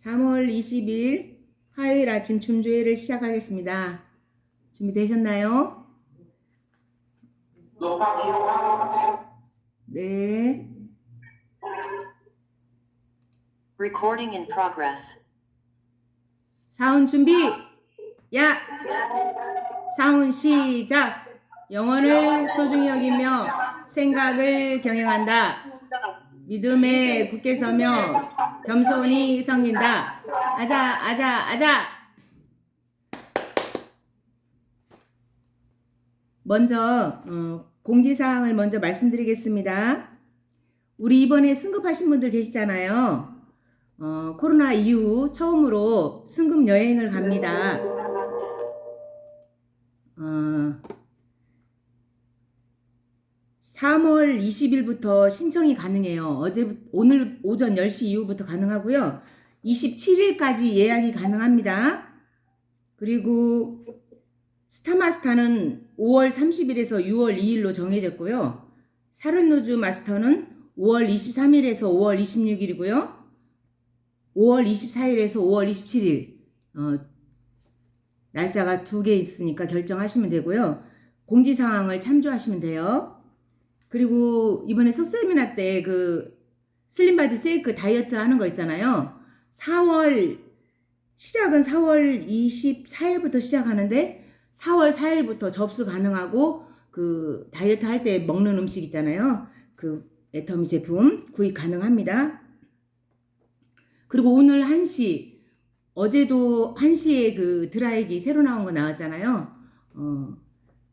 3월 20일 화요일 아침 춤조회를 시작하겠습니다. 준비되셨나요? 네. Recording in progress. 사운 준비! 야! 사운 시작! 영혼을 소중히 여기며 생각을 경영한다. 믿음에 굳게 서며 겸손히 섬긴다. 아자 아자 아자. 먼저 공지사항을 먼저 말씀드리겠습니다. 우리 이번에 승급하신 분들 계시잖아요. 코로나 이후 처음으로 승급 여행을 갑니다. 3월 20일부터 신청이 가능해요. 오늘 오전 10시 이후부터 가능하고요. 27일까지 예약이 가능합니다. 그리고 스타마스터는 5월 30일에서 6월 2일로 정해졌고요. 사륜노즈 마스터는 5월 23일에서 5월 26일이고요. 5월 24일에서 5월 27일 날짜가 2개 있으니까 결정하시면 되고요. 공지사항을 참조하시면 돼요. 그리고 이번에 석세미나 때 그 슬림바디 세이크 다이어트 하는 거 있잖아요. 시작은 4월 24일부터 시작하는데 4월 4일부터 접수 가능하고 그 다이어트 할 때 먹는 음식 있잖아요. 그 애터미 제품 구입 가능합니다. 그리고 오늘 1시, 어제도 1시에 그 드라이기 새로 나온 거 나왔잖아요.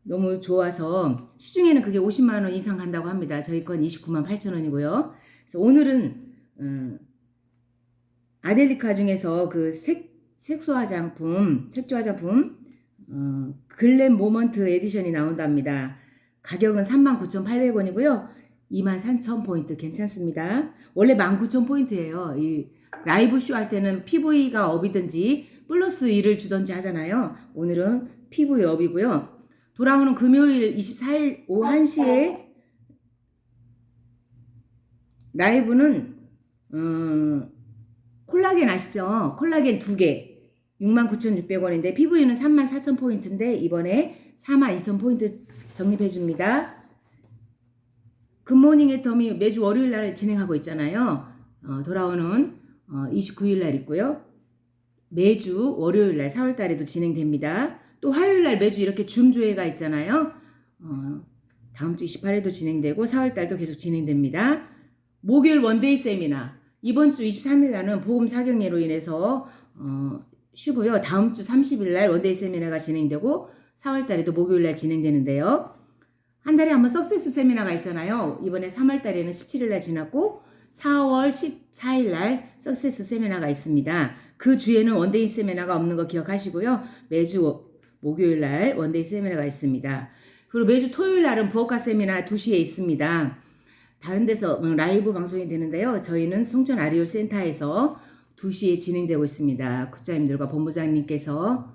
너무 좋아서 시중에는 그게 50만 원 이상 간다고 합니다. 저희 건 29만 8천 원이고요. 그래서 오늘은 아델리카 중에서 그 색조 화장품 글램 모먼트 에디션이 나온답니다. 가격은 39,800원이고요. 23,000포인트 괜찮습니다. 원래 19,000포인트예요. 이 라이브 쇼 할 때는 PV가 업이든지 플러스 1을 주던지 하잖아요. 오늘은 PV 업이고요. 돌아오는 금요일 24일 오후 1시에 라이브는 콜라겐 아시죠? 콜라겐 2개 69,600원인데 PV는 34,000포인트인데 이번에 42,000포인트 적립해줍니다. 굿모닝 애터미 매주 월요일날 진행하고 있잖아요. 돌아오는 29일날 있고요. 매주 월요일날 4월달에도 진행됩니다. 또 화요일날 매주 이렇게 줌조회가 있잖아요. 다음 주 28일도 진행되고 4월달도 계속 진행됩니다. 목요일 원데이 세미나 이번 주 23일날은 보험 사경례로 인해서 쉬고요. 다음 주 30일날 원데이 세미나가 진행되고 4월달에도 목요일날 진행되는데요. 한 달에 한 번 석세스 세미나가 있잖아요. 이번에 3월달에는 17일날 지났고 4월 14일날 석세스 세미나가 있습니다. 그 주에는 원데이 세미나가 없는 거 기억하시고요. 매주 목요일날 원데이 세미나가 있습니다. 그리고 매주 토요일날은 부엌가 세미나 2시에 있습니다. 다른 데서 라이브 방송이 되는데요. 저희는 송전 아리올 센터에서 2시에 진행되고 있습니다. 국장님들과 본부장님께서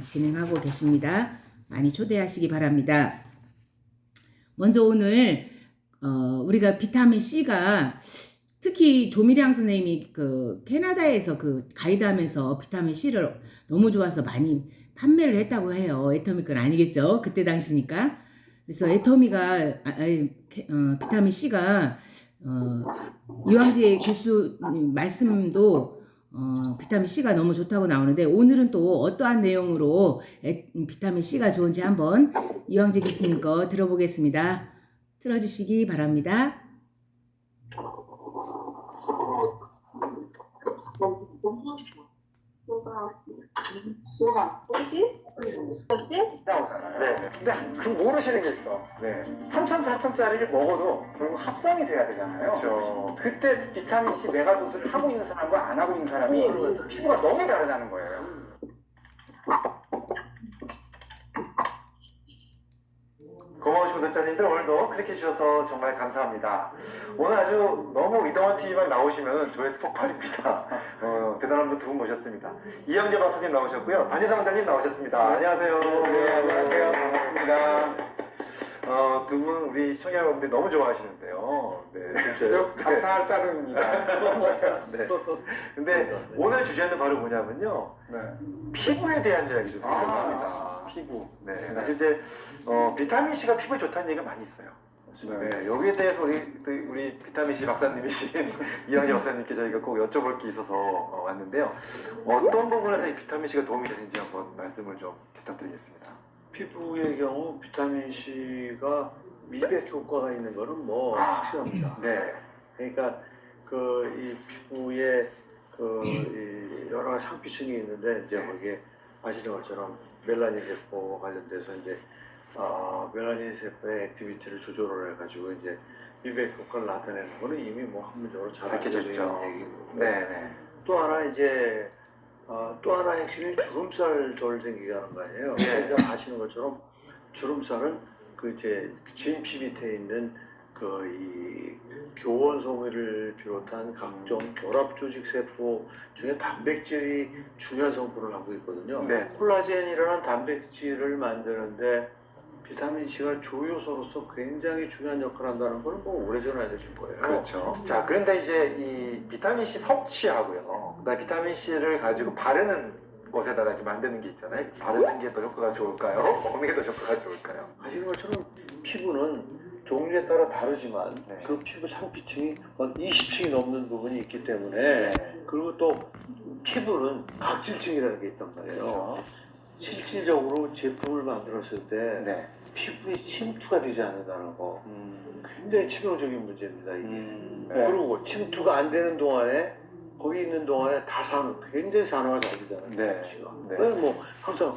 진행하고 계십니다. 많이 초대하시기 바랍니다. 먼저 오늘 우리가 비타민 C가 특히 조미량 선생님이 그 캐나다에서 그 가이드하면서 비타민 C를 너무 좋아서 많이 판매를 했다고 해요. 애터미 건 아니겠죠? 그때 당시니까. 그래서 애터미가 비타민 C가 이황재 교수님 말씀도 비타민 C가 너무 좋다고 나오는데 오늘은 또 어떠한 내용으로 비타민 C가 좋은지 한번 이황재 교수님 거 들어보겠습니다. 틀어주시기 바랍니다. 네. 근데 그 모르시는 게 있어. 네. 3천, 4천짜리를 먹어도 결국 합성이 돼야 되잖아요. 그렇죠. 그때 비타민 C 메가도스를 하고 있는 사람과 안 하고 있는 사람이 피부가 너무 다르다는 거예요. 고마우신 구독자님들 오늘도 클릭해 주셔서 정말 감사합니다. 오늘 아주 너무 이동환 TV만 나오시면 조회수 폭발입니다. 대단한 분 두 분 모셨습니다. 이영재 박사님 나오셨고요. 반지상 원장님 나오셨습니다. 안녕하세요. 네, 안녕하세요. 반갑습니다. 두 분 우리 시청자 여러분들 너무 좋아하시는데요. 그저 감사할 따름입니다. 네. 근데 오늘 주제는 바로 뭐냐면요. 네. 피부에 대한 이야기 좀 드리려고 합니다. 피부. 네. 사실 이제 비타민 C가 피부에 좋다는 얘기가 많이 있어요. 네, 여기에 대해서 우리 비타민 C 박사님이신 이영재 박사님께 저희가 꼭 여쭤볼 게 있어서 왔는데요. 어떤 부분에서 이 비타민 C가 도움이 되는지 한번 말씀을 좀 부탁드리겠습니다. 피부의 경우 비타민 C가 미백 효과가 있는 거는 뭐 확실합니다. 네. 그러니까 그 이 피부에 이 여러 가지 상피층이 있는데 이제 거기에 아시는 것처럼 멜라닌 세포 관련돼서 이제 멜라닌 세포의 액티비티를 조절을 해가지고 이제 미백 효과를 나타내는 거는 이미 뭐 학문적으로 잘 알려져 밝혀졌죠. 있는 얘기고. 네. 또 하나 이제 또 하나 핵심이 주름살 덜 생기게 하는 거 아니에요. 네. 그러니까 아시는 것처럼 주름살은 그 이제 진피 밑에 있는 그 이 교원 성회를 비롯한 각종 결합 조직 세포 중에 단백질이 중요한 성분을 하고 있거든요. 네. 콜라겐이라는 단백질을 만드는데 비타민 C가 조효소로서 굉장히 중요한 역할을 한다는 걸 뭐 오래전에 알려진 거예요. 그렇죠. 자, 그런데 이제 이 비타민 C 섭취하고요. 그다음에 비타민 C를 가지고 바르는 것에다가 이렇게 만드는 게 있잖아요. 바르는 게 더 효과가 좋을까요? 먹는 게 더 효과가 좋을까요? 아시는 것처럼 피부는 종류에 따라 다르지만 네. 그 피부 상피층이 20층이 넘는 부분이 있기 때문에 그리고 또 피부는 각질층이라는 게 있단 말이에요. 그렇죠. 실질적으로 제품을 만들었을 때 네. 피부에 침투가 되지 않는다는 거 굉장히 치명적인 문제입니다. 이게. 네. 그리고 침투가 안 되는 동안에 거기 있는 동안에 다 굉장히 산화가 잘 되잖아요. 네. 네. 그래서 뭐 항상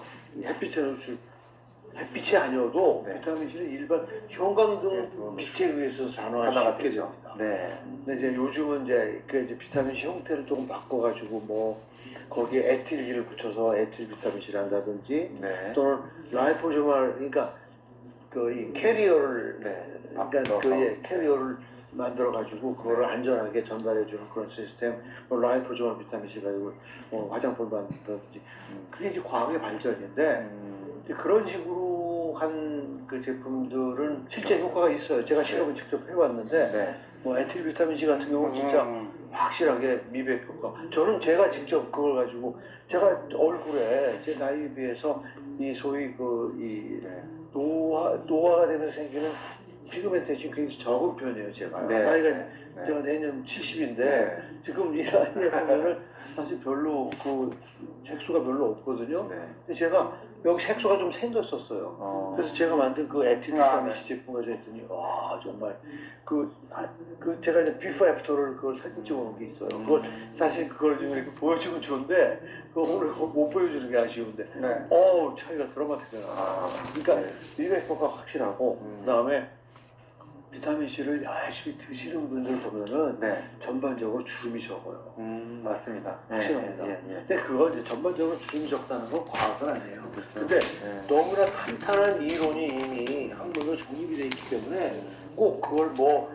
햇빛이 아니어도 네. 비타민 C는 일반 형광등 빛에 의해서 산화가 하나가 쉽게 되죠. 됩니다. 네. 근데 이제 요즘은 이제 비타민 C 형태를 조금 바꿔가지고 뭐 거기에 에틸기를 붙여서 에틸 비타민 C를 한다든지 네. 또는 라이포소말 그러니까 그 이 캐리어를 네. 그러니까 그 캐리어를 만들어 가지고 그거를 안전하게 전달해 주는 그런 시스템, 뭐 라이포소말 비타민 C 가지고 뭐 화장품 만든다든지 그게 이제 과학의 발전인데 이제 그런 식으로 한 그 제품들은 실제 효과가 있어요. 제가 실험을 직접 해봤는데 네. 뭐 에틸 비타민 C 같은 경우는 진짜 확실하게 미백 효과. 저는 제가 직접 그걸 가지고 제가 얼굴에 제 나이에 비해서 이 소위 그 노화가 되면서 생기는 피그멘테이션이 굉장히 적은 편이에요. 제가 네. 나이가 제가 내년 70인데 지금 이 나이에 보면은 사실 별로 그 색소가 별로 없거든요. 네. 근데 제가 여기 색소가 좀 생겼었어요. 그래서 제가 만든 그 에틸 비타민 C 제품 가지고 했더니 와 정말 그 제가 이제 비포 애프터를 그걸 사진 찍어놓은 게 있어요. 그걸 사실 그걸 좀 이렇게 보여주면 좋은데 그거 오늘 못 보여주는 게 아쉬운데 차이가 드라마틱해요. 그러니까 미백 효과가 확실하고 그다음에 비타민 C를 열심히 드시는 분들 보면은 네. 전반적으로 주름이 적어요. 맞습니다. 확실합니다. 예. 근데 그거 이제 전반적으로 주름이 적다는 건 과학은 아니에요. 그렇죠. 근데 네. 너무나 탄탄한 이론이 이미 학문으로 정립이 돼 있기 때문에 꼭 그걸 뭐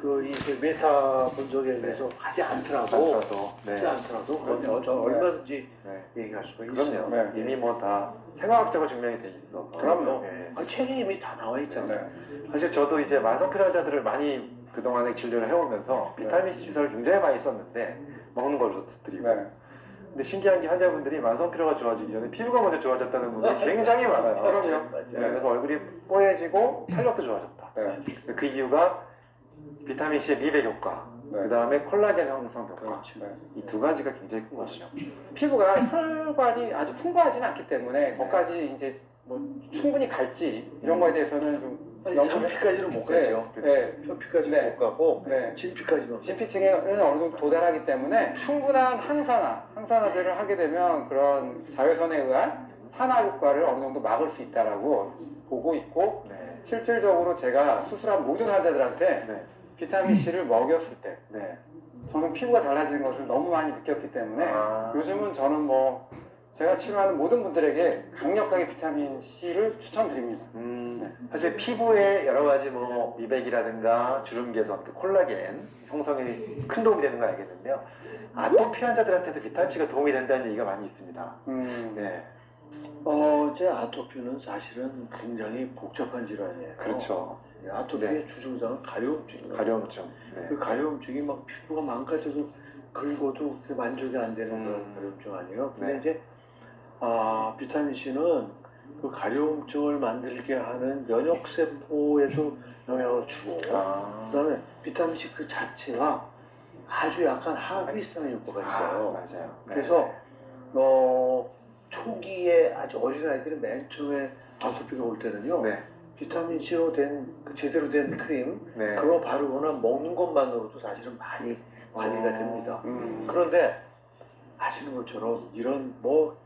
이 메타 분석에 대해서 하지 않더라도 하지 않더라도 그건 저 얼마든지 얘기할 수가 있어요. 그럼요. 이미 뭐 다 생화학적으로 증명이 돼 있어서. 그럼요. 예. 책이 이미 다 나와 있잖아요. 사실 저도 이제 만성피로 환자들을 많이 그동안에 진료를 해오면서 비타민 C 주사를 굉장히 많이 썼는데 먹는 걸로 드리고. 근데 신기한 게 환자분들이 만성피로가 좋아지기 전에 피부가 먼저 좋아졌다는 분들이 굉장히 많아요. 그럼요. 네, 그래서 얼굴이 뽀얘지고 탄력도 좋아졌다. 그 이유가 비타민 C의 미백 효과, 그 다음에 콜라겐 형성 효과. 이 두 가지가 굉장히 큰 것이죠. 피부가 혈관이 아주 풍부하지는 않기 때문에 거기까지 이제 뭐 충분히 갈지 이런 거에 대해서는 좀 현피까지는 못 가죠. 현피까지는 못 가고 진피까지는. 진피층에는 어느 정도 도달하기 때문에 충분한 항산화제를 하게 되면 그런 자외선에 의한 산화 효과를 어느 정도 막을 수 있다라고 보고 있고 실질적으로 제가 수술한 모든 환자들한테 비타민 C를 먹였을 때 저는 피부가 달라지는 것을 너무 많이 느꼈기 때문에 요즘은 저는 뭐 제가 치료하는 모든 분들에게 강력하게 비타민 C를 추천드립니다. 사실 피부에 여러 가지 뭐 미백이라든가 주름 개선, 그 콜라겐 형성에 큰 도움이 되는 거 알겠는데요. 아토피 환자들한테도 비타민 C가 도움이 된다는 얘기가 많이 있습니다. 네. 제 아토피는 사실은 굉장히 복잡한 질환이에요. 그렇죠. 아토피의 네. 주증상은 가려움증이에요. 가려움증. 네. 그 가려움증이 막 피부가 망가져서 긁어도 그게 만족이 안 되는 그런 가려움증 아니에요. 근데 네. 이제 비타민 C는 그 가려움증을 만들게 하는 면역 세포에도 영향을 주고, 그다음에 비타민 C 그 자체가 아주 약간 항히스타민 효과가 있어요. 맞아요. 네. 그래서 초기에 아주 어린 아이들이 맨 처음에 아토피가 올 때는요. 네. 비타민 C로 된 그 제대로 된 크림 네. 그거 바르거나 먹는 것만으로도 사실은 많이 관리가 됩니다. 음. 그런데 아시는 것처럼 이런 뭐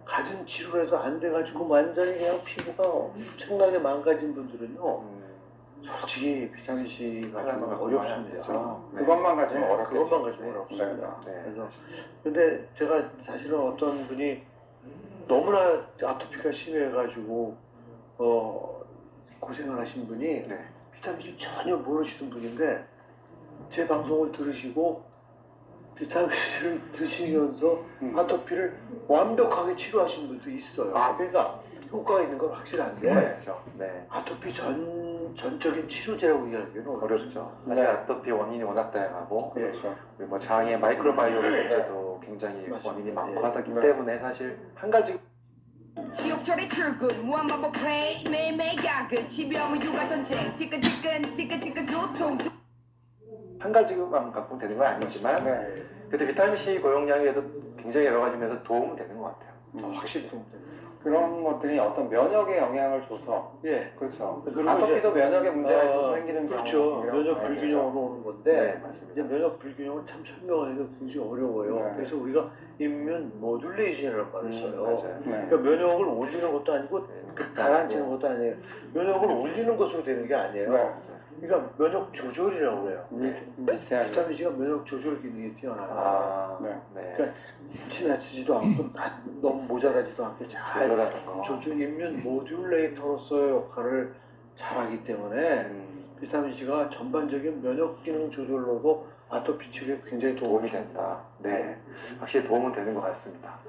가진 치료라도 안 돼가지고 완전히 그냥 피부가 엄청나게 망가진 분들은요. 솔직히 비타민 C가 좀 어렵습니다. 네. 그것만 가지면 어렵겠죠. 그것만 가지고는 어렵습니다. 네. 그래서 근데 제가 사실은 어떤 분이 너무나 아토피가 심해가지고 고생을 하신 분이 네. 비타민 C 전혀 모르시던 분인데 제 방송을 들으시고 비타민 C를 드시면서 아토피를 완벽하게 치료하신 분도 있어요. 그러니까 효과가 있는 건 확실한데 그렇죠. 네. 아토피 전적인 치료제라고 얘기하기는 어렵죠. 사실 아토피 원인이 워낙 다양하고 그렇죠. 그리고 뭐 장의 마이크로바이오를 문제도 굉장히 맞습니다. 원인이 많고 네. 하기 때문에 사실 한 가지 지옥철의 출근 무한반복 회의 매일매일 야근 집요하면 육아 전쟁 찌끈찌끈 도통 한 가지만 갖고 되는 건 아니지만 네. 그래도 비타민 C 고용량에도 굉장히 여러 가지 면에서 도움은 되는 것 같아요. 확실히 도움됩니다. 그런 것들이 어떤 면역에 영향을 줘서 예. 그렇죠. 그리고 아토피도 면역에 문제가 있어서 어, 생기는 그렇죠. 경우가 면역 많이 불균형으로 오는 건데 네, 이제 맞습니다. 면역 불균형은 참 설명하기가 굉장히 어려워요. 네. 그래서 우리가 임문 모듈레이션이라는 말을 써요. 맞아요. 네. 그러니까 면역을 올리는 것도 아니고 가라앉히는 것도 아니에요. 면역을 올리는 것으로 되는 게 아니에요. 네. 그러니까 면역 조절이라고 해요. 미세하게. 비타민 C가 면역 조절 기능이 뛰어나요. 아, 네. 네. 그러니까 지나치지도 않고 너무 모자라지도 않게 잘 조절하는 거. 조절 임문 모듈레이터로서의 역할을 잘하기 때문에 비타민 C가 전반적인 면역 기능 조절로도 아토피 치료에 굉장히 도움이 도움이 됩니다. 된다. 네, 확실히 도움은 되는 것 같습니다.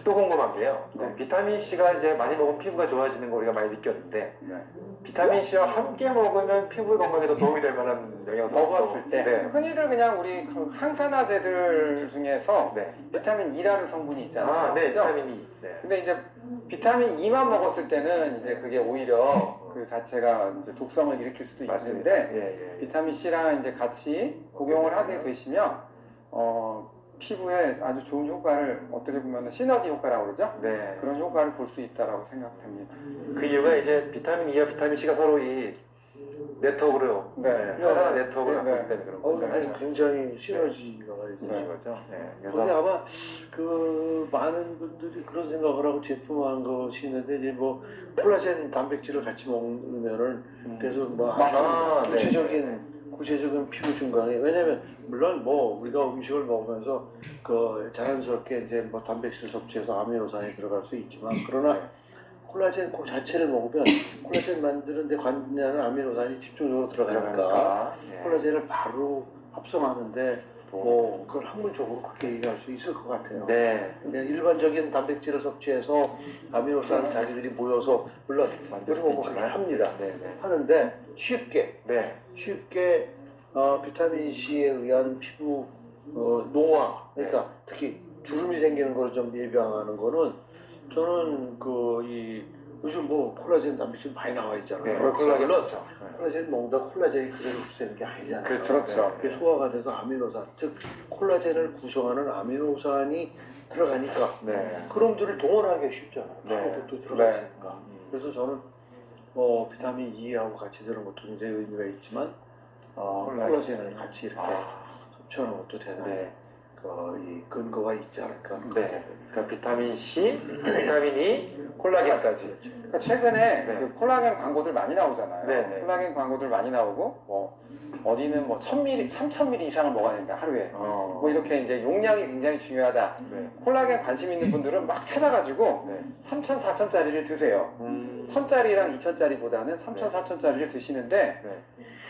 또 궁금한 게요. 네. 비타민 C가 이제 많이 먹으면 피부가 좋아지는 거 우리가 많이 느꼈는데 네. 비타민 C와 함께 먹으면 피부 건강에도 도움이 될 만한 영양소 먹었을 때 네. 흔히들 그냥 우리 그 항산화제들 중에서 네. 비타민 E라는 성분이 있잖아요. 아, 네, 그죠? 비타민 E. 네. 근데 이제 비타민 E만 먹었을 때는 이제 그게 오히려 그 자체가 이제 독성을 일으킬 수도 맞습니다. 있는데 예, 예. 비타민 C랑 이제 같이 복용을 하게 되시면 피부에 아주 좋은 효과를 어떻게 보면 시너지 효과라고 그러죠? 네. 그런 효과를 볼 수 있다라고 생각됩니다. 그 이유가 이제 비타민 E와 비타민 C가 서로 이 네트워크로 네. 항산화 네트워크를 갖고 네. 있기 때문에 그런 그래서 거잖아요. 굉장히 시너지가 있는 그런 거죠. 거죠. 네. 근데 그래서 아마 그 많은 분들이 그런 생각을 하고 제품화한 것이 있는데 이제 뭐 콜라겐 단백질을 같이 먹으면은 그래서 뭐 아, 네. 구체적인 피부 증강이 왜냐면 물론 뭐 우리가 음식을 먹으면서 그 자연스럽게 이제 뭐 단백질 섭취해서 아미노산이 들어갈 수 있지만 그러나 콜라겐 그 자체를 먹으면 콜라겐 만드는데 관여하는 아미노산이 집중적으로 들어가니까 예. 콜라겐을 바로 합성하는데 뭐 그걸 학문적으로 그렇게 얘기할 수 있을 것 같아요. 네. 그냥 일반적인 단백질을 섭취해서 아미노산 자기들이 모여서 물론 만들 그런 수도 거 그렇게 있지만. 합니다. 네, 네. 하는데 쉽게 네. 비타민 C에 의한 피부 노화 그러니까 특히 주름이 생기는 걸 좀 예방하는 거는 저는 요즘 뭐 콜라겐 단백질 많이 나와 있잖아요. 네. 물론 그렇죠. 콜라겐 먹는다 콜라겐이 그대로 흡수되는 게 아니잖아요. 그렇죠. 그게 소화가 돼서 아미노산, 즉 콜라겐을 구성하는 아미노산이 들어가니까 네. 그놈들을 동원하기 쉽잖아요. 네. 그것도 들어가 있으니까. 그래서 저는 비타민 E하고 같이 드는 것도 굉장히 의미가 있지만 콜라겐을 같이 이렇게 섭취하는 것도 대단히 네. 이 근거가 있지 않을까. 네. 그러니까 비타민 C, 비타민 E, 콜라겐까지. 그러니까 최근에 네. 그 콜라겐 광고들 많이 나오잖아요. 네, 네. 콜라겐 광고들 많이 나오고 뭐 어디는 뭐 1000ml, 3000ml 이상을 먹어야 된다 하루에. 뭐 이렇게 이제 용량이 굉장히 중요하다. 네. 콜라겐 관심 있는 분들은 막 찾아가지고 네. 3000, 4000짜리를 드세요. 1000짜리랑 2000짜리보다는 3000, 4000짜리를 드시는데 네.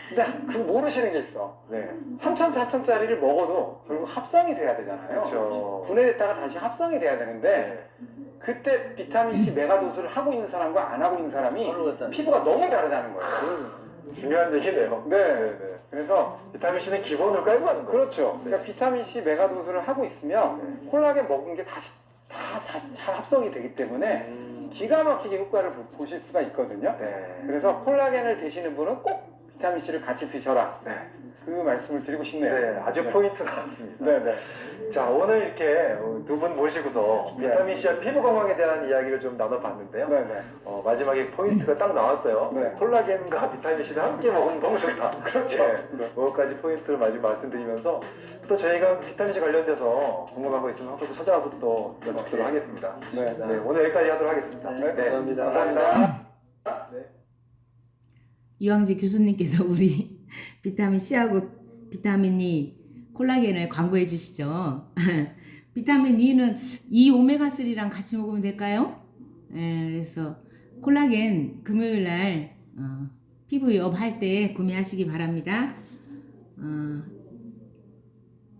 근데 그거 모르시는 게 있어. 네. 3000, 4000짜리를 먹어도 결국 합성이 돼야 되잖아요. 그렇죠. 분해됐다가 다시 합성이 돼야 되는데 그때 비타민 C 메가도스를 하고 있는 사람과 안 하고 있는 사람이 하루 갔다 피부가 너무 다르다는 거예요. 중요한 얘기네요. 네. 그래서 비타민 C는 기본으로 깔고 가는 거예요. 그렇죠. 그러니까 비타민 C 메가도스를 하고 있으면 콜라겐 먹은 게 다시 다 잘 합성이 되기 때문에 기가 막히게 효과를 보실 수가 있거든요. 네. 그래서 콜라겐을 드시는 분은 꼭 비타민 C를 같이 드셔라. 네. 그 말씀을 드리고 싶네요. 네, 아주 네. 포인트 나왔습니다. 네. 자, 오늘 이렇게 두 분 모시고서 네. 비타민 C와 피부 건강에 대한 이야기를 좀 나눠봤는데요. 네. 마지막에 포인트가 딱 나왔어요. 네. 콜라겐과 비타민 C를 함께 먹으면 너무 좋다. 그렇죠. 네. 그것까지 포인트를 마지막 말씀드리면서 또 저희가 비타민 C 관련돼서 궁금한 거 있으면 항상 또 찾아와서 또 여쭙도록 하겠습니다. 네. 네, 오늘 여기까지 하도록 하겠습니다. 네, 감사합니다. 감사합니다. 네. 이왕재 교수님께서 우리 비타민 C하고 비타민 E, 콜라겐을 광고해 주시죠. 비타민 E는 이 오메가3랑 같이 먹으면 될까요? 그래서 콜라겐 금요일 날 피부업 할 때 구매하시기 바랍니다.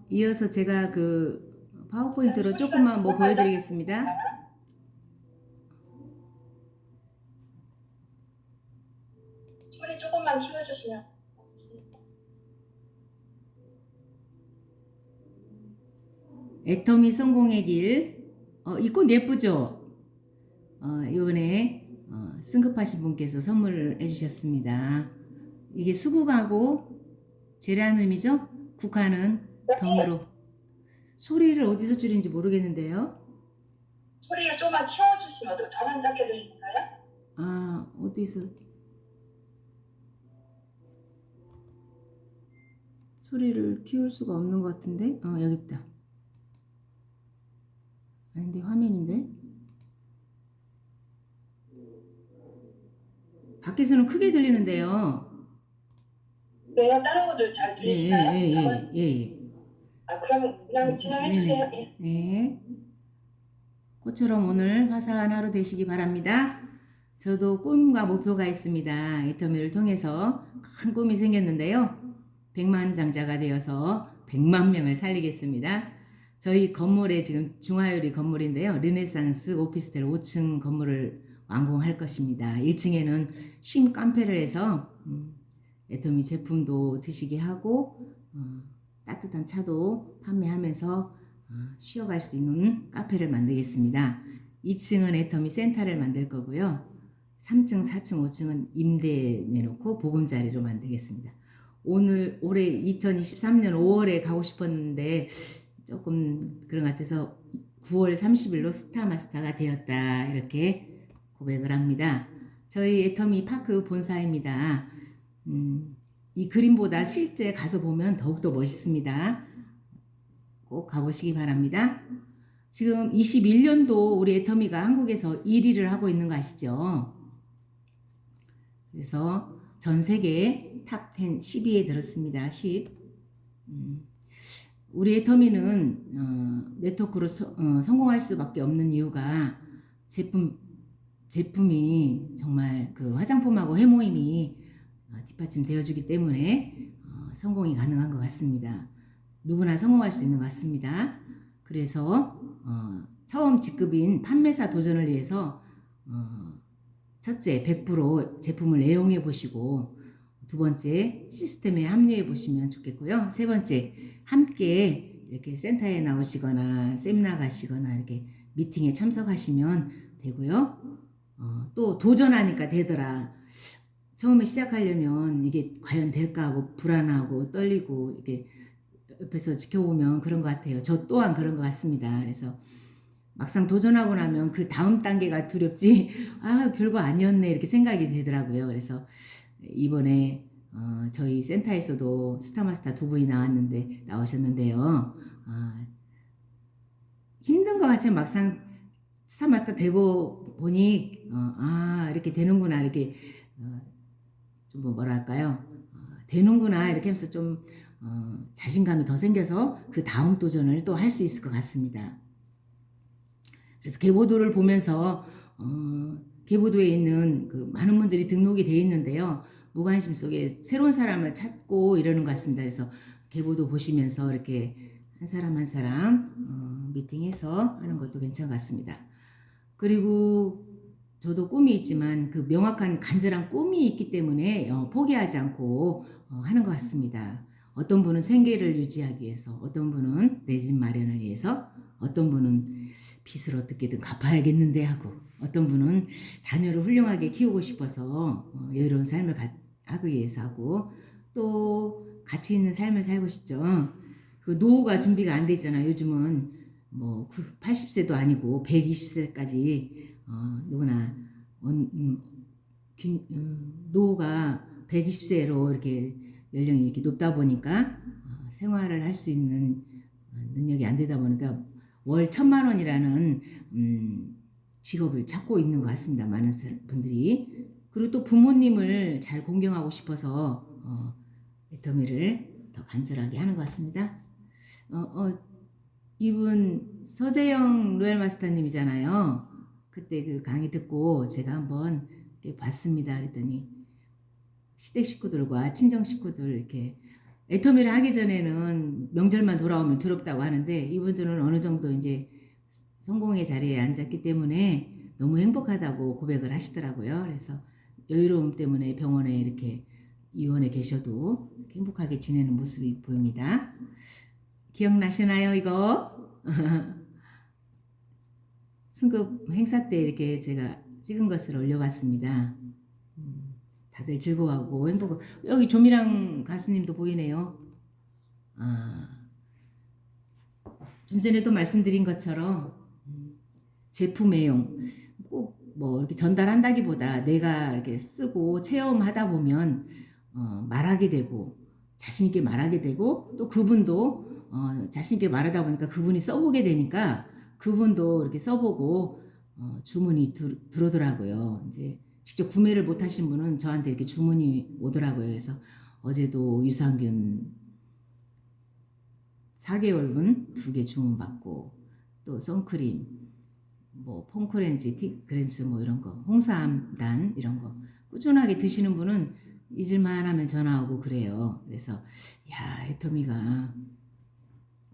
이어서 제가 그 파워포인트로 조금만 뭐 보여드리겠습니다. 소리 조금만 키워주시면. 애터미 성공의 길. 이 꽃 예쁘죠? 이번에 승급하신 분께서 선물을 해주셨습니다. 이게 수국하고 제라늄이죠? 국화는 덤으로. 소리를 어디서 줄인지 모르겠는데요. 소리를 조금만 키워주시면 어떻게 전환 작게 들리나요? 어디서 소리를 키울 수가 없는 것 같은데. 여기 있다. 아닌데 화면인데. 밖에서는 크게 들리는데요. 왜요? 다른 분들 잘 들리시나요? 예. 그러면 그냥 진행해주세요. 예. 네. 꽃처럼 오늘 화사한 하루 되시기 바랍니다. 저도 꿈과 목표가 있습니다. 애터미를 통해서 큰 꿈이 생겼는데요. 100만 장자가 되어서 100만 명을 살리겠습니다. 저희 건물에 지금 중화요리 건물인데요. 르네상스 오피스텔 5층 건물을 완공할 것입니다. 1층에는 쉼 카페를 해서 애터미 제품도 드시게 하고 따뜻한 차도 판매하면서 쉬어갈 수 있는 카페를 만들겠습니다. 2층은 애터미 센터를 만들 거고요. 3층, 4층, 5층은 임대 내놓고 보금자리로 만들겠습니다. 올해 2023년 5월에 가고 싶었는데 조금 그런 것 같아서 9월 30일로 스타마스터가 되었다, 이렇게 고백을 합니다. 저희 애터미 파크 본사입니다. 이 그림보다 실제 가서 보면 더욱더 멋있습니다. 꼭 가보시기 바랍니다. 지금 21년도 우리 애터미가 한국에서 1위를 하고 있는 거 아시죠? 그래서 전 세계 탑 10, 10위에 들었습니다. 10. 우리 애터미는 네트워크로 성공할 수밖에 없는 이유가 제품이 정말 그 화장품하고 해모임이 뒷받침되어 주기 때문에 성공이 가능한 것 같습니다. 누구나 성공할 수 있는 것 같습니다. 그래서 처음 직급인 판매사 도전을 위해서 첫째 100% 제품을 애용해 보시고, 두 번째 시스템에 합류해 보시면 좋겠고요. 세 번째 함께 이렇게 센터에 나오시거나 세미나 가시거나 이렇게 미팅에 참석하시면 되고요. 또 도전하니까 되더라. 처음에 시작하려면 이게 과연 될까 하고 불안하고 떨리고 이렇게 옆에서 지켜보면 그런 것 같아요. 저 또한 그런 것 같습니다. 그래서 막상 도전하고 나면 그 다음 단계가 두렵지, 별거 아니었네, 이렇게 생각이 되더라고요. 그래서 이번에 저희 센터에서도 스타마스터 두 분이 나오셨는데요. 힘든 것 같지만 막상 스타마스터 되고 보니 이렇게 되는구나, 이렇게 좀 뭐랄까요, 되는구나 이렇게 하면서 좀 자신감이 더 생겨서 그 다음 도전을 또 할 수 있을 것 같습니다. 그래서 개보도를 보면서 개보도에 있는 그 많은 분들이 등록이 되어 있는데요. 무관심 속에 새로운 사람을 찾고 이러는 것 같습니다. 그래서 개보도 보시면서 이렇게 한 사람 한 사람 미팅해서 하는 것도 괜찮은 것 같습니다. 그리고 저도 꿈이 있지만 그 명확한 간절한 꿈이 있기 때문에 포기하지 않고 하는 것 같습니다. 어떤 분은 생계를 유지하기 위해서, 어떤 분은 내 집 마련을 위해서, 어떤 분은 빚을 어떻게든 갚아야겠는데 하고, 어떤 분은 자녀를 훌륭하게 키우고 싶어서 여유로운 삶을 하기 위해서 하고, 또 가치 있는 삶을 살고 싶죠. 그 노후가 준비가 안 되잖아요. 요즘은 뭐 80세도 아니고 120세까지 누구나 노후가 120세로 이렇게 연령이 이렇게 높다 보니까 생활을 할 수 있는 능력이 안 되다 보니까 월 1,000만 원이라는 직업을 찾고 있는 것 같습니다. 많은 분들이. 그리고 또 부모님을 잘 공경하고 싶어서 애터미를 더 간절하게 하는 것 같습니다. 이분 서재영 로얄 마스터님이잖아요. 그때 그 강의 듣고 제가 한번 이렇게 봤습니다. 그랬더니 시댁 식구들과 친정 식구들 이렇게 애터미를 하기 전에는 명절만 돌아오면 두렵다고 하는데 이분들은 어느 정도 이제 성공의 자리에 앉았기 때문에 너무 행복하다고 고백을 하시더라고요. 그래서 여유로움 때문에 병원에 이렇게 입원해 계셔도 행복하게 지내는 모습이 보입니다. 기억나시나요, 이거? 승급 행사 때 이렇게 제가 찍은 것을 올려봤습니다. 다들 즐거워하고 행복하고, 여기 조미랑 가수님도 보이네요. 좀 전에도 말씀드린 것처럼 제품 애용 꼭 뭐 이렇게 전달한다기보다 내가 이렇게 쓰고 체험하다 보면 말하게 되고 자신 있게 말하게 되고 또 그분도 자신 있게 말하다 보니까 그분이 써보게 되니까 그분도 이렇게 써보고 주문이 들어오더라고요. 이제 직접 구매를 못 하신 분은 저한테 이렇게 주문이 오더라고요. 그래서 어제도 유산균 4개월분 2개 주문받고 또 선크림 뭐 폼크렌즈, 틱그랜스 뭐 이런 거, 홍삼단 이런 거 꾸준하게 드시는 분은 잊을만 하면 전화 오고 그래요. 그래서 야, 애터미가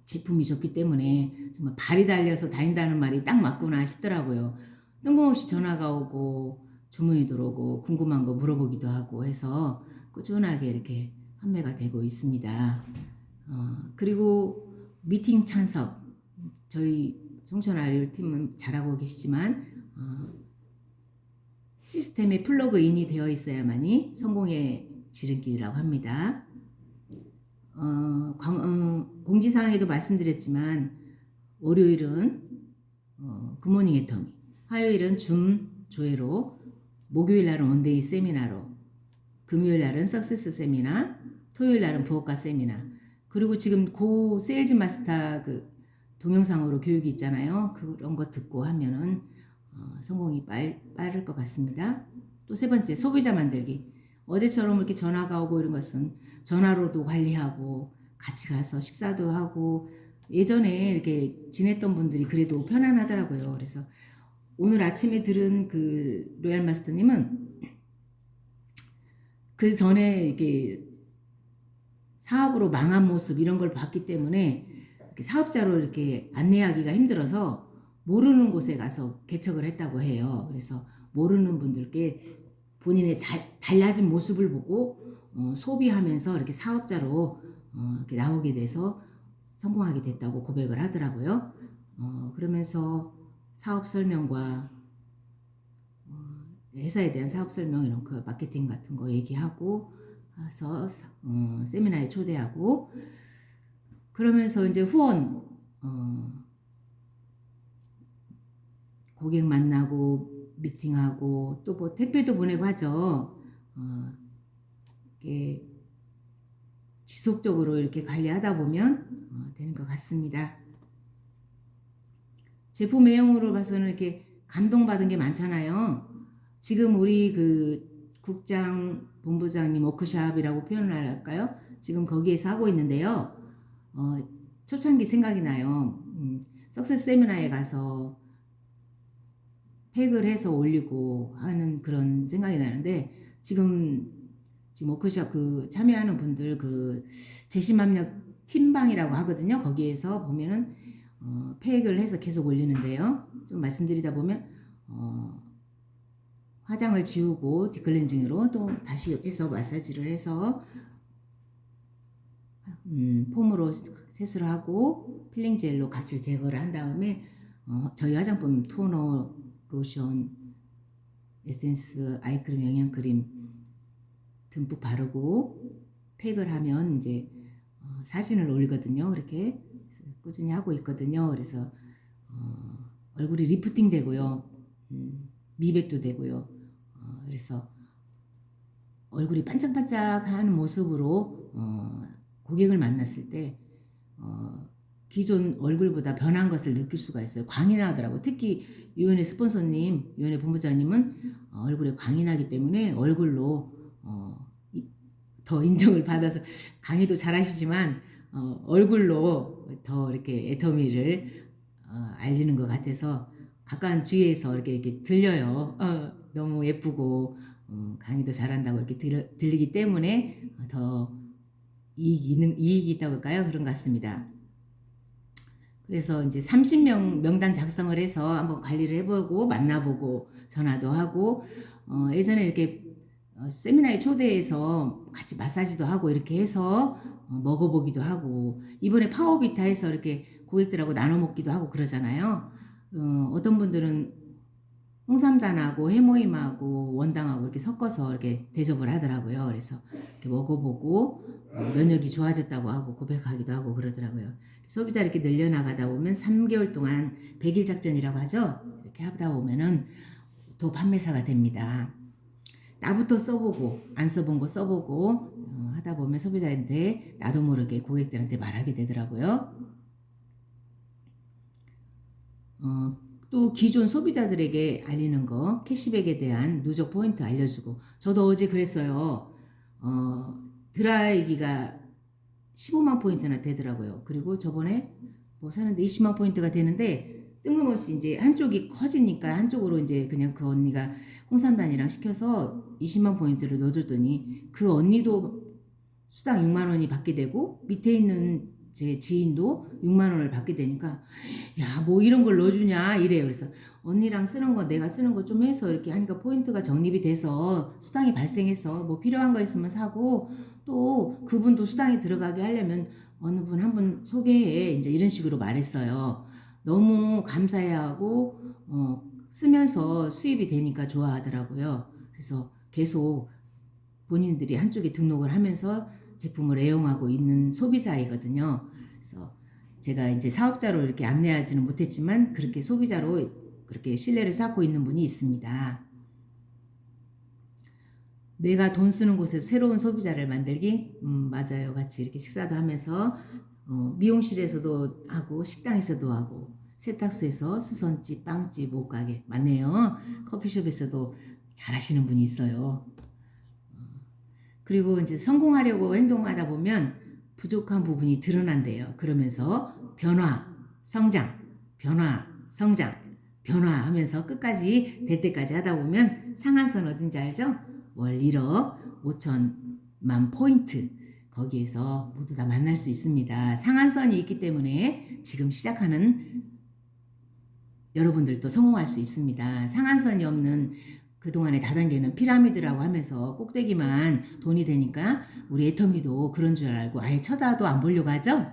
제품이 좋기 때문에 정말 발이 달려서 다닌다는 말이 딱 맞구나 싶더라고요. 뜬금없이 전화가 오고 주문이 들어오고 궁금한 거 물어보기도 하고 해서 꾸준하게 이렇게 판매가 되고 있습니다. 그리고 미팅 찬석, 저희 송천 아리올 팀은 잘하고 계시지만 시스템에 플러그인이 되어 있어야만이 성공의 지름길이라고 합니다. 공지사항에도 말씀드렸지만 월요일은 굿모닝 애터미, 화요일은 줌 조회로, 목요일 날은 원데이 세미나로, 금요일 날은 석세스 세미나, 토요일 날은 부업가 세미나, 그리고 지금 고 세일즈 마스터 그 동영상으로 교육이 있잖아요. 그런 거 듣고 하면은 성공이 빠를 것 같습니다. 또 세 번째, 소비자 만들기. 어제처럼 이렇게 전화가 오고 이런 것은 전화로도 관리하고 같이 가서 식사도 하고 예전에 이렇게 지냈던 분들이 그래도 편안하더라고요. 그래서 오늘 아침에 들은 그 로얄 마스터님은 그 전에 이렇게 사업으로 망한 모습 이런 걸 봤기 때문에 사업자로 이렇게 안내하기가 힘들어서 모르는 곳에 가서 개척을 했다고 해요. 그래서 모르는 분들께 본인의 달라진 모습을 보고 소비하면서 이렇게 사업자로 이렇게 나오게 돼서 성공하게 됐다고 고백을 하더라고요. 그러면서 사업 설명과 회사에 대한 사업 설명 이런 거 마케팅 같은 거 얘기하고 해서 세미나에 초대하고 그러면서 이제 후원 고객 만나고 미팅하고 또 뭐 택배도 보내고 하죠. 이렇게 지속적으로 이렇게 관리하다 보면 되는 것 같습니다. 제품 애용으로 봐서는 이렇게 감동받은 게 많잖아요. 지금 우리 그 국장 본부장님 워크샵이라고 표현을 할까요? 지금 거기에서 하고 있는데요. 초창기 생각이 나요. 석세스 세미나에 가서 팩을 해서 올리고 하는 그런 생각이 나는데 지금 워크숍 그 참여하는 분들 그 재심압력 팀방이라고 하거든요. 거기에서 보면은 팩을 해서 계속 올리는데요. 좀 말씀드리다 보면 화장을 지우고 딥클렌징으로 또 다시 해서 마사지를 해서 폼으로 세수를 하고 필링 젤로 각질 제거를 한 다음에 저희 화장품 토너, 로션, 에센스, 아이크림, 영양크림 듬뿍 바르고 팩을 하면 이제 사진을 올리거든요. 그렇게 꾸준히 하고 있거든요. 그래서 얼굴이 리프팅 되고요. 미백도 되고요. 그래서 얼굴이 반짝반짝하는 모습으로 고객을 만났을 때 기존 얼굴보다 변한 것을 느낄 수가 있어요. 광이 나더라고. 특히 유은혜 스폰서님, 유은혜 본부장님은 얼굴에 광이 나기 때문에 얼굴로 더 인정을 받아서 강의도 잘하시지만 얼굴로 더 이렇게 애터미를 알리는 것 같아서 가까운 주위에서 이렇게 들려요. 너무 예쁘고 강의도 잘한다고 이렇게 들리기 때문에 더 이익이 있다고 할까요? 그런 것 같습니다. 그래서 이제 30명 명단 작성을 해서 한번 관리를 해보고 만나보고 전화도 하고 예전에 이렇게 세미나에 초대해서 같이 마사지도 하고 이렇게 해서 먹어보기도 하고 이번에 파워비타에서 이렇게 고객들하고 나눠 먹기도 하고 그러잖아요. 어떤 분들은 홍삼단하고 해모임하고 원당하고 이렇게 섞어서 이렇게 대접을 하더라고요. 그래서 이렇게 먹어보고 면역이 좋아졌다고 하고 고백하기도 하고 그러더라고요. 소비자 이렇게 늘려나가다 보면 3개월 동안 100일 작전이라고 하죠. 이렇게 하다 보면은 또 판매사가 됩니다. 나부터 써보고 안 써본 거 써보고 하다 보면 소비자한테 나도 모르게 고객들한테 말하게 되더라고요. 또 기존 소비자들에게 알리는 거 캐시백에 대한 누적 포인트 알려주고 저도 어제 그랬어요. 드라이기가 15만 포인트나 되더라고요. 그리고 저번에 뭐 사는데 20만 포인트가 되는데 뜬금없이 이제 한쪽이 커지니까 한쪽으로 이제 그냥 그 언니가 홍삼단이랑 시켜서 20만 포인트를 넣어줬더니 그 언니도 수당 6만 원이 받게 되고 밑에 있는 제 지인도 6만 원을 받게 되니까 야, 뭐 이런 걸 넣어주냐 이래요. 그래서 언니랑 쓰는 거 내가 쓰는 거 좀 해서 이렇게 하니까 포인트가 적립이 돼서 수당이 발생해서 뭐 필요한 거 있으면 사고 또 그분도 수당이 들어가게 하려면 어느 분 한 분 소개해 이제 이런 식으로 말했어요. 너무 감사해하고 쓰면서 수입이 되니까 좋아하더라고요. 그래서 계속 본인들이 한쪽에 등록을 하면서 제품을 애용하고 있는 소비자이거든요. 그래서 제가 이제 사업자로 이렇게 안내하지는 못했지만 그렇게 소비자로 그렇게 신뢰를 쌓고 있는 분이 있습니다. 내가 돈 쓰는 곳에서 새로운 소비자를 만들기? 맞아요. 같이 이렇게 식사도 하면서 미용실에서도 하고 식당에서도 하고 세탁소에서 수선집, 빵집, 옷가게 맞네요. 커피숍에서도 잘하시는 분이 있어요. 그리고 이제 성공하려고 행동하다 보면 부족한 부분이 드러난대요. 그러면서 변화, 성장, 변화, 성장, 변화하면서 끝까지 될 때까지 하다 보면 상한선 어딘지 알죠? 월 1억 5천만 포인트 거기에서 모두 다 만날 수 있습니다. 상한선이 있기 때문에 지금 시작하는 여러분들도 성공할 수 있습니다. 상한선이 없는 그동안의 다단계는 피라미드라고 하면서 꼭대기만 돈이 되니까 우리 애터미도 그런 줄 알고 아예 쳐다도 안 보려고 하죠.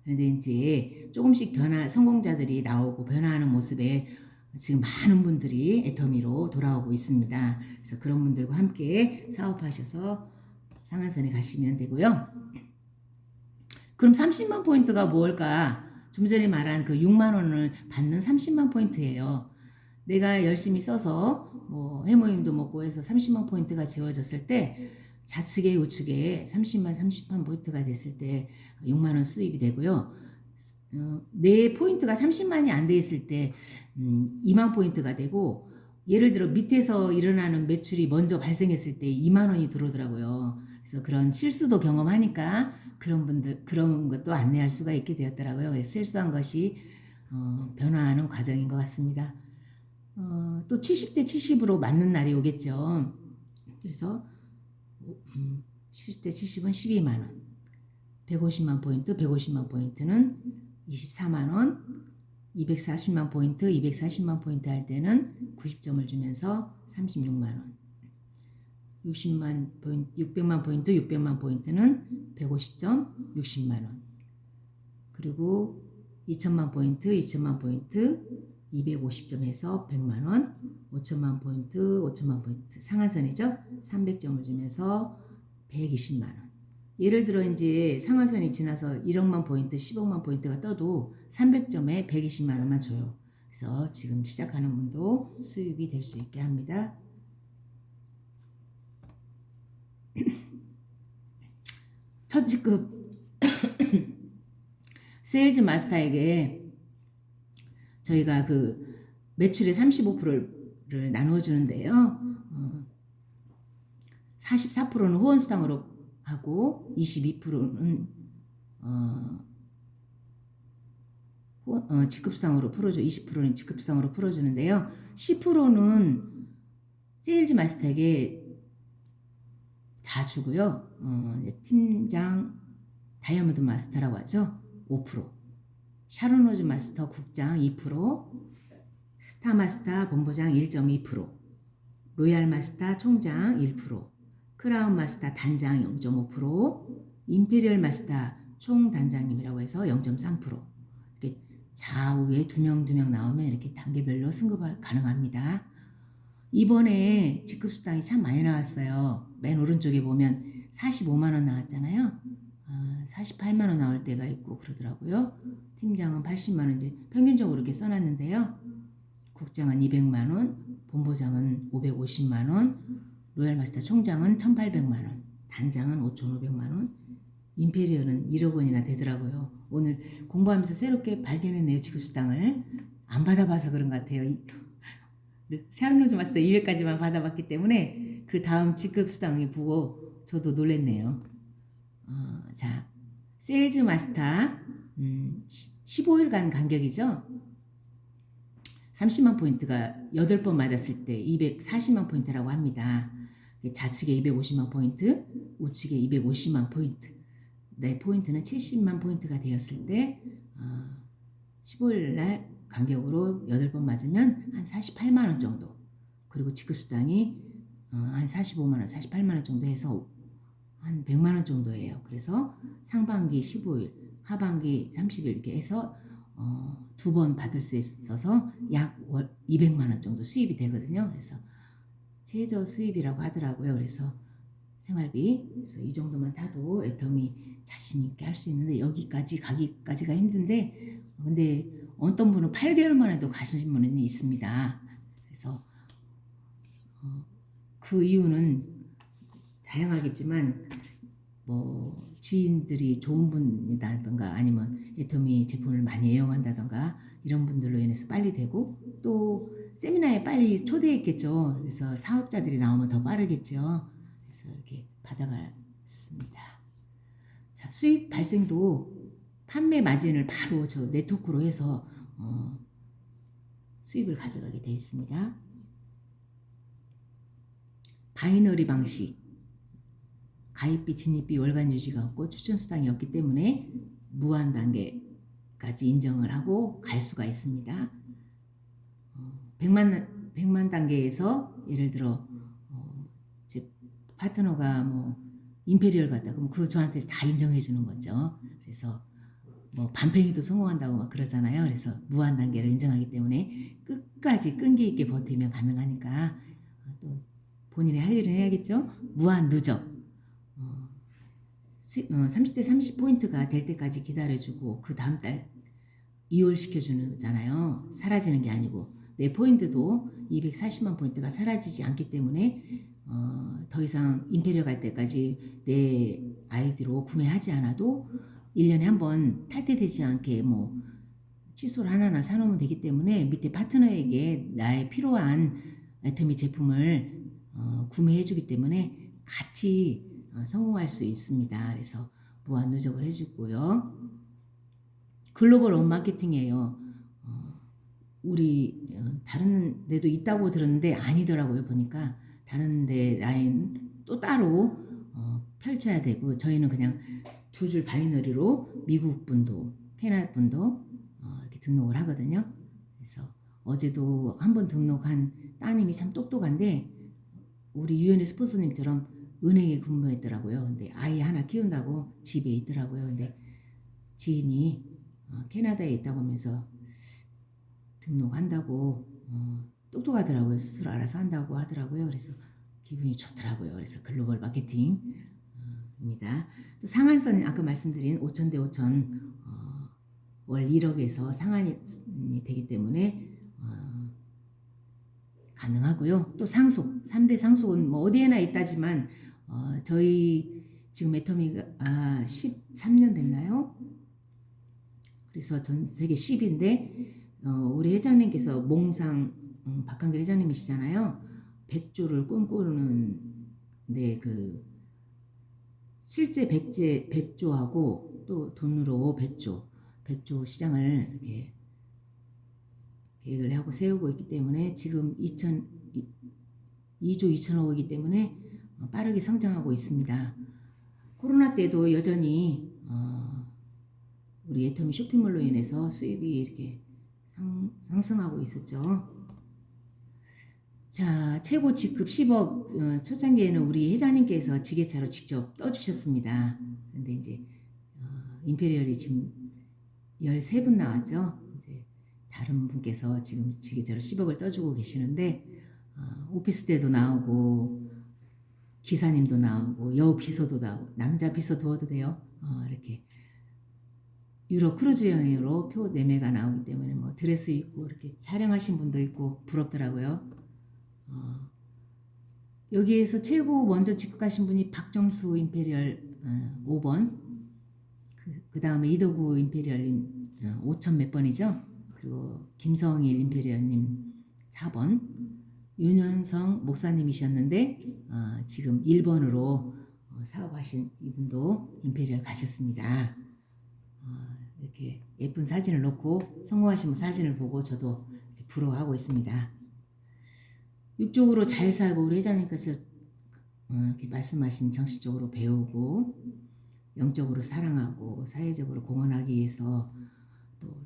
그런데 이제 조금씩 성공자들이 나오고 변화하는 모습에 지금 많은 분들이 애터미로 돌아오고 있습니다. 그래서 그런 분들과 함께 사업하셔서 상한선에 가시면 되고요. 그럼 30만 포인트가 뭘까? 좀 전에 말한 그 6만 원을 받는 30만 포인트예요. 내가 열심히 써서 뭐 해모임도 먹고 해서 30만 포인트가 지워졌을 때 좌측에 우측에 30만 포인트가 됐을 때 6만 원 수입이 되고요. 내 포인트가 30만이 안 돼 있을 때 2만 포인트가 되고 예를 들어 밑에서 일어나는 매출이 먼저 발생했을 때 2만 원이 들어오더라고요. 그래서 그런 실수도 경험하니까 그런 것도 안내할 수가 있게 되었더라고요. 그래서 실수한 것이 변화하는 과정인 것 같습니다. 또 70대 70으로 맞는 날이 오겠죠. 그래서 70대 70은 12만원, 150만 포인트, 150만 포인트는 24만원, 240만 포인트, 240만 포인트 할 때는 90점을 주면서 36만 원. 60만 포인트, 600만 포인트, 600만 포인트는 150점, 60만 원. 그리고 2천만 포인트, 2천만 포인트 250점에서 100만 원, 5천만 포인트, 5천만 포인트 상한선이죠. 300점을 주면서 120만 원. 예를 들어 이제 상한선이 지나서 1억만 포인트, 10억만 포인트가 떠도 300점에 120만 원만 줘요. 그래서 지금 시작하는 분도 수입이 될 수 있게 합니다. 첫 직급 세일즈 마스터에게 저희가 그 매출의 35%를 나눠주는데요. 44%는 후원수당으로 하고 22%는 직급수당으로 풀어줘. 20%는 직급수당으로 풀어주는데요. 10%는 세일즈 마스터에게 다 주고요. 팀장 다이아몬드 마스터라고 하죠. 5%. 샤론로즈 마스터 국장 2%. 스타 마스터 본부장 1.2%. 로얄 마스터 총장 1%. 크라운 마스터 단장 0.5%. 임페리얼 마스터 총 단장님이라고 해서 0.3%. 이렇게 좌우에 두 명 나오면 이렇게 단계별로 승급 가능합니다. 이번에 직급수당이 참 많이 나왔어요. 맨 오른쪽에 보면 45만 원 나왔잖아요. 48만 원 나올 때가 있고 그러더라고요. 팀장은 80만 원 이제 평균적으로 이렇게 써놨는데요. 국장은 200만 원, 본부장은 550만 원, 로얄 마스터 총장은 1,800만 원, 단장은 5,500만 원, 임페리얼은 1억 원이나 되더라고요. 오늘 공부하면서 새롭게 발견했네요. 직급수당을 안 받아봐서 그런 것 같아요. 샤론로즈 마스터 200까지만 받아봤기 때문에 그 다음 직급수당이 보고 저도 놀랬네요. 자, 세일즈 마스터 15일간 간격이죠. 30만 포인트가 8번 맞았을 때 240만 포인트라고 합니다. 좌측에 250만 포인트, 우측에 250만 포인트. 내 포인트는 70만 포인트가 되었을 때 15일 날 간격으로 8번 맞으면 한 48만 원 정도. 그리고 직급수당이 한 45만 원, 48만 원 정도 해서 한 100만 원 정도예요. 그래서 상반기 15일, 하반기 30일 이렇게 해서 2번 받을 수 있어서 약 200만 원 정도 수입이 되거든요. 그래서 최저 수입이라고 하더라고요. 그래서 생활비, 그래서 이 정도만 타도 애터미 자신 있게 할 수 있는데 여기까지 가기까지가 힘든데 근데 어떤 분은 8개월 만에도 가시는 분은 있습니다. 그래서 그 이유는 다양하겠지만 뭐 지인들이 좋은 분이라든가 아니면 애터미 제품을 많이 애용한다든가 이런 분들로 인해서 빨리 되고 또 세미나에 빨리 초대했겠죠. 그래서 사업자들이 나오면 더 빠르겠죠. 그래서 이렇게 받아갔습니다. 자, 수입 발생도 판매 마진을 바로 저 네트워크로 해서 수입을 가져가게 되어 있습니다. 바이너리 방식, 가입비, 진입비, 월간 유지가 없고 추천 수당이 없기 때문에 무한 단계까지 인정을 하고 갈 수가 있습니다. 100만 단계에서 예를 들어 제 파트너가 뭐 임페리얼 같다 그럼 그 저한테 다 인정해 주는 거죠. 그래서 뭐 반팽이도 성공한다고 막 그러잖아요. 그래서 무한 단계를 인정하기 때문에 끝까지 끈기 있게 버티면 가능하니까 또 본인이 할 일은 해야겠죠. 무한 누적 30대 30포인트가 될 때까지 기다려주고 그 다음 달 이월시켜주잖아요. 사라지는 게 아니고 내 포인트도 240만 포인트가 사라지지 않기 때문에 더 이상 임페리얼 갈 때까지 내 아이디로 구매하지 않아도 1년에 한 번 탈퇴되지 않게 뭐 칫솔 하나나 사놓으면 되기 때문에 밑에 파트너에게 나의 필요한 애터미 제품을 구매해주기 때문에 같이 성공할 수 있습니다. 그래서 무한 누적을 해주고요. 글로벌 온마케팅이에요. 우리 다른 데도 있다고 들었는데 아니더라고요. 보니까 다른 데 라인 또 따로 펼쳐야 되고 저희는 그냥 두 줄 바이너리로 미국 분도 캐나다 분도 이렇게 등록을 하거든요. 그래서 어제도 한 번 등록한 따님이 참 똑똑한데 우리 유연의 스폰서님처럼 은행에 근무했더라고요. 근데 아이 하나 키운다고 집에 있더라고요. 근데 지인이 캐나다에 있다고 하면서 등록한다고 똑똑하더라고요. 스스로 알아서 한다고 하더라고요. 그래서 기분이 좋더라고요. 그래서 글로벌 마케팅입니다. 또 상한선 아까 말씀드린 5천 대 5천 월 1억에서 상한이 되기 때문에 가능하고요. 또 상속, 3대 상속은 뭐 어디에나 있다지만 저희 지금 애터미가 13년 됐나요? 그래서 전 세계 10인데 우리 회장님께서 몽상 박한길 회장님이시잖아요. 100조를 꿈꾸는데 그 실제 100조하고 또 돈으로 100조 시장을 이렇게 계획을 하고 세우고 있기 때문에 지금 2조 2천억이기 때문에 빠르게 성장하고 있습니다. 코로나 때도 여전히 우리 애터미 쇼핑몰로 인해서 수입이 이렇게 상승하고 있었죠. 자, 최고 직급 10억 초창기에는 우리 회장님께서 지게차로 직접 떠주셨습니다. 그런데 이제 임페리얼이 지금 13분 나왔죠. 이제 다른 분께서 지금 지게차로 10억을 떠주고 계시는데 오피스 때도 나오고 기사님도 나오고 여우 비서도 나오고 남자 비서 두어도 돼요. 이렇게 유럽 크루즈 여행으로 표 4매가 나오기 때문에 뭐 드레스 입고 이렇게 촬영하신 분도 있고 부럽더라고요. 여기에서 최고 먼저 직급가신 분이 박정수 임페리얼 5번 그 다음에 이도구 임페리얼님 5천 몇 번이죠. 그리고 김성일 임페리얼님 4번 윤현성 목사님이셨는데 지금 1번으로 사업하신 이분도 임페리얼 가셨습니다. 이렇게 예쁜 사진을 놓고 성공하신 분 사진을 보고 저도 이렇게 부러워하고 있습니다. 육적으로 잘 살고 우리 회장님께서 이렇게 말씀하신 정신적으로 배우고 영적으로 사랑하고 사회적으로 공헌하기 위해서 또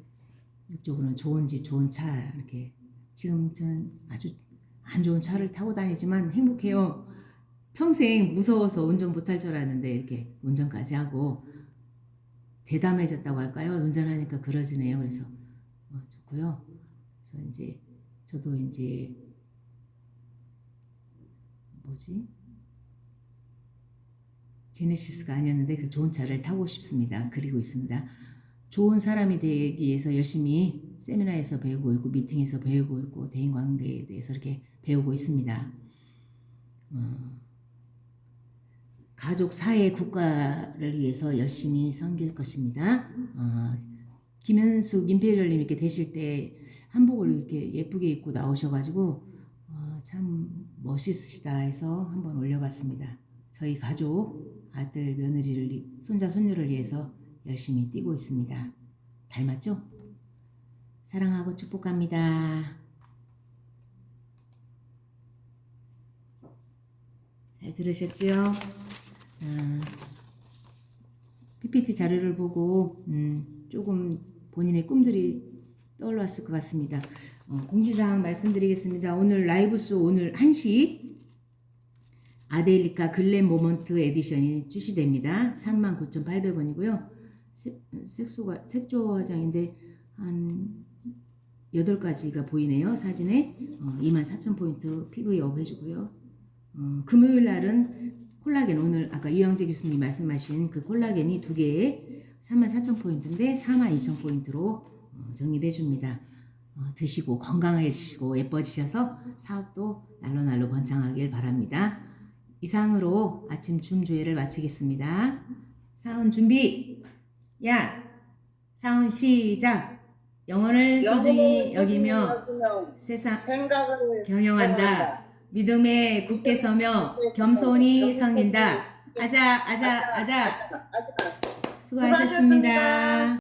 육적으로는 좋은 집 좋은 차 이렇게 지금 저는 아주 안 좋은 차를 타고 다니지만 행복해요. 평생 무서워서 운전 못할 줄 알았는데 이렇게 운전까지 하고 대담해졌다고 할까요? 운전하니까 그러지네요. 그래서 좋고요. 그래서 이제 저도 이제 제네시스가 아니었는데 그 좋은 차를 타고 싶습니다. 그리고 있습니다. 좋은 사람이 되기 위해서 열심히 세미나에서 배우고 있고 미팅에서 배우고 있고 대인관계에 대해서 이렇게 배우고 있습니다. 가족, 사회, 국가를 위해서 열심히 섬길 것입니다. 김현숙 임페리얼님 이렇게 되실 때 한복을 이렇게 예쁘게 입고 나오셔가지고 참 멋있으시다 해서 한번 올려봤습니다. 저희 가족, 아들, 며느리를, 손자, 손녀를 위해서 열심히 뛰고 있습니다. 닮았죠? 사랑하고 축복합니다. 잘 들으셨죠? PPT 자료를 보고 조금 본인의 꿈들이 떠올랐을 것 같습니다. 공지사항 말씀드리겠습니다. 오늘 라이브쇼 오늘 1시 아데일리카 글램 모먼트 에디션이 출시됩니다. 39,800원이고요. 색조 화장인데 한 8가지가 보이네요. 사진에 24,000포인트 PV업 해주고요. 금요일 날은 콜라겐 오늘 아까 이영재 교수님 말씀하신 그 콜라겐이 2개에 34,000포인트인데 42,000포인트로 적립해 줍니다. 드시고 건강해지시고 예뻐지셔서 사업도 날로 번창하길 바랍니다. 이상으로 아침 줌조회를 마치겠습니다. 사운 준비! 야! 사운 시작! 영혼을 소중히 여기며 세상 경영한다. 믿음에 굳게 서며 겸손히 섬긴다. 아자. 수고하셨습니다.